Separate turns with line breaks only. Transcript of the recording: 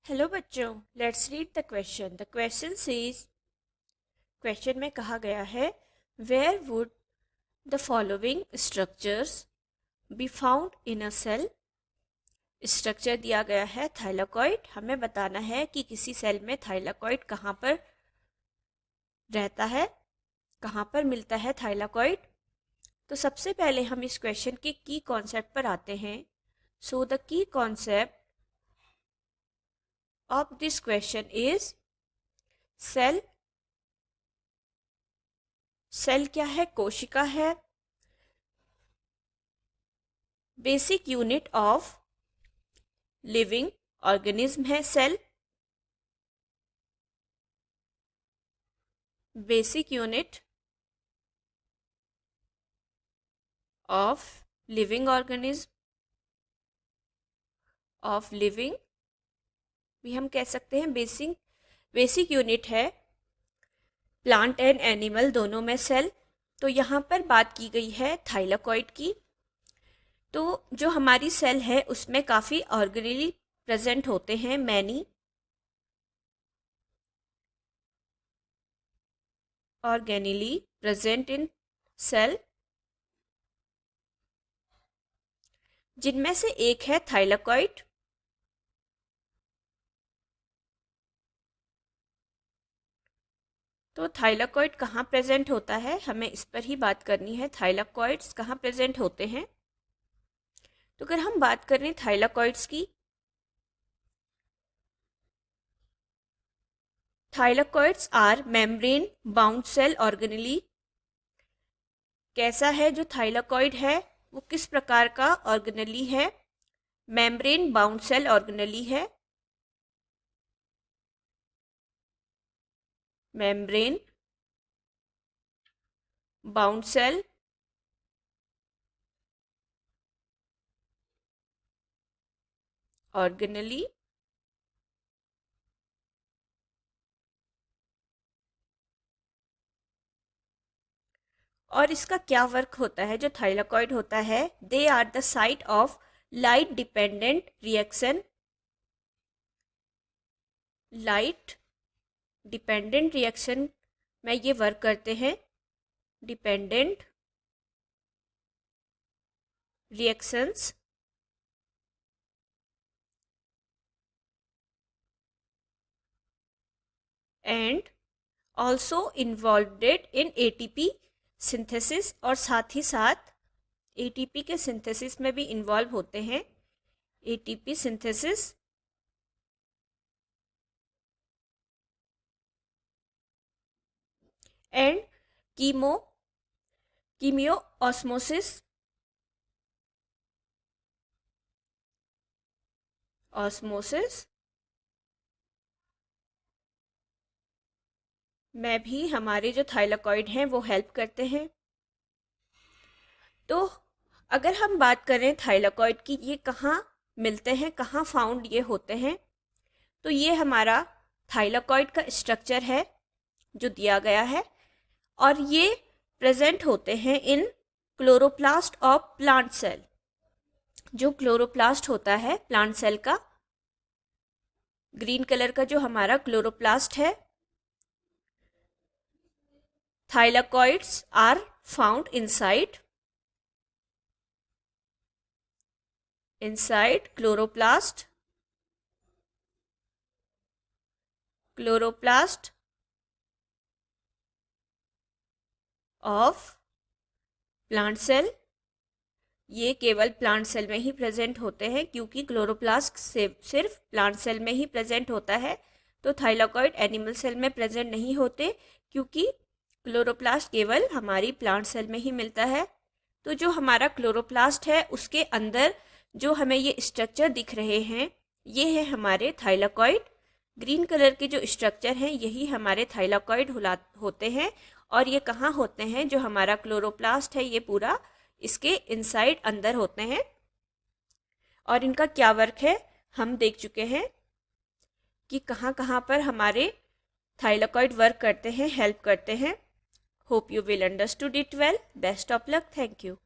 Hello बच्चों, let's read the question. The question says, question में कहा गया है where would the following structures be found in a cell. Structure दिया गया है थाइलाकॉइड। हमें बताना है कि किसी सेल में थाइलाकॉइड कहाँ पर रहता है, कहाँ पर मिलता है थाइलाकॉइड। तो सबसे पहले हम इस क्वेश्चन के की कॉन्सेप्ट पर आते हैं। So the key concept of this question is cell। Cell क्या है? कोशिका है। Basic unit of living organism है cell. Basic unit of living organism of living भी हम कह सकते हैं। बेसिक यूनिट है प्लांट एंड एनिमल दोनों में सेल। तो यहाँ पर बात की गई है थाइलाकॉइड की। तो जो हमारी सेल है उसमें काफ़ी ऑर्गेनेली प्रेजेंट होते हैं, many organelles present in cell, जिनमें से एक है थाइलाकॉइड। तो थाइलाकॉइड कहाँ प्रेजेंट होता है, हमें इस पर ही बात करनी है। थाइलाकॉइड्स कहाँ प्रेजेंट होते हैं? तो अगर हम बात करें थाइलाकॉइड्स की, thylakoids are membrane bound cell organelles. कैसा है जो थाइलाकॉइड है, वो किस प्रकार का ऑर्गेनेली है? मेम्ब्रेन बाउंड सेल ऑर्गेनेली है। Membrane bound cell organelles. और इसका क्या वर्क होता है? जो थाइलाकॉइड होता है, they are the site of light dependent reaction. Light dependent reaction में ये वर्क करते हैं। Dependent reactions and also involved in ATP synthesis. और साथ ही साथ एटीपी के सिंथेसिस में भी इन्वॉल्व होते हैं। एटीपी सिंथेसिस एंड कीमियो ऑस्मोसिस में भी हमारे जो थाइलाकॉइड हैं वो हेल्प करते हैं। तो अगर हम बात करें थाइलाकॉइड की, ये कहाँ मिलते हैं, कहाँ फाउंड ये होते हैं, तो ये हमारा थाइलाकॉइड का स्ट्रक्चर है जो दिया गया है। और ये प्रेजेंट होते हैं in chloroplast of plant cell. जो क्लोरोप्लास्ट होता है प्लांट सेल का, ग्रीन कलर का जो हमारा क्लोरोप्लास्ट है, thylakoids are found inside chloroplast of plant cell. ये केवल प्लांट सेल में ही प्रेजेंट होते हैं, क्योंकि क्लोरोप्लास्ट सिर्फ प्लांट सेल में ही प्रेजेंट होता है। तो थाइलाकॉइड एनिमल सेल में प्रेजेंट नहीं होते, क्योंकि क्लोरोप्लास्ट केवल हमारी प्लांट सेल में ही मिलता है। तो जो हमारा क्लोरोप्लास्ट है उसके अंदर जो हमें ये स्ट्रक्चर दिख रहे हैं, ये है हमारे थाइलाकॉइड। ग्रीन कलर के जो स्ट्रक्चर हैं यही हमारे थाइलाकॉइड होते हैं। और ये कहाँ होते हैं? जो हमारा क्लोरोप्लास्ट है ये पूरा इसके इनसाइड अंदर होते हैं। और इनका क्या वर्क है हम देख चुके हैं कि कहाँ कहाँ पर हमारे थाइलाकॉइड वर्क करते हैं, हेल्प करते हैं। Hope you will understood it well. Best of luck. Thank you.